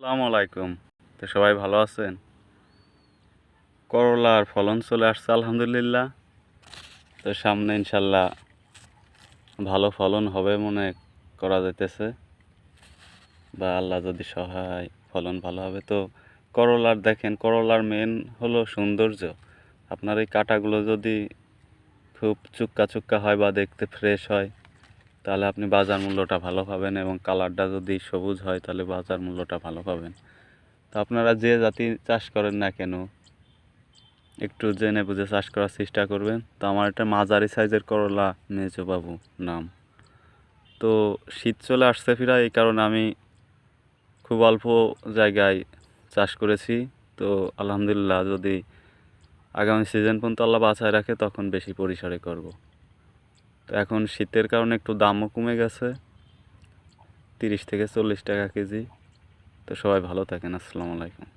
আসসালামু আলাইকুম। তো সবাই ভালো আছেন? করলার ফলন চলে আসছে আলহামদুলিল্লাহ। তো সামনে ইনশাল্লাহ ভালো ফলন হবে মনে করা যাইতেছে, বা আল্লাহ যদি সহায় ফলন ভালো হবে। তো করলার দেখেন, করলার মেন হলো সৌন্দর্য। আপনার এই কাঁটাগুলো যদি খুব চুক্কা চুক্কা হয় বা দেখতে ফ্রেশ হয়, তাহলে আপনি বাজার মূল্যটা ভালো পাবেন, এবং কালারটা যদি সবুজ হয় তাহলে বাজার মূল্যটা ভালো পাবেন। তো আপনারা যে জাতি চাষ করেন না কেন, একটু জেনে বুঝে চাষ করার চেষ্টা করবেন। তো আমার একটা মাঝারি সাইজের করলা মেজো বাবু নাম। তো শীত চলে আসছে ফিরা, এই কারণে আমি খুব অল্প জায়গায় চাষ করেছি। তো আলহামদুলিল্লাহ, যদি আগামী সিজন পর্যন্ত আল্লাহ বাঁচায় রাখে তখন বেশি পরিসরে করব। তো এখন শীতের কারণে একটু দামও কমে গেছে, 30 থেকে 40 টাকা কেজি। তো সবাই ভালো থাকেন। আসসালামু আলাইকুম।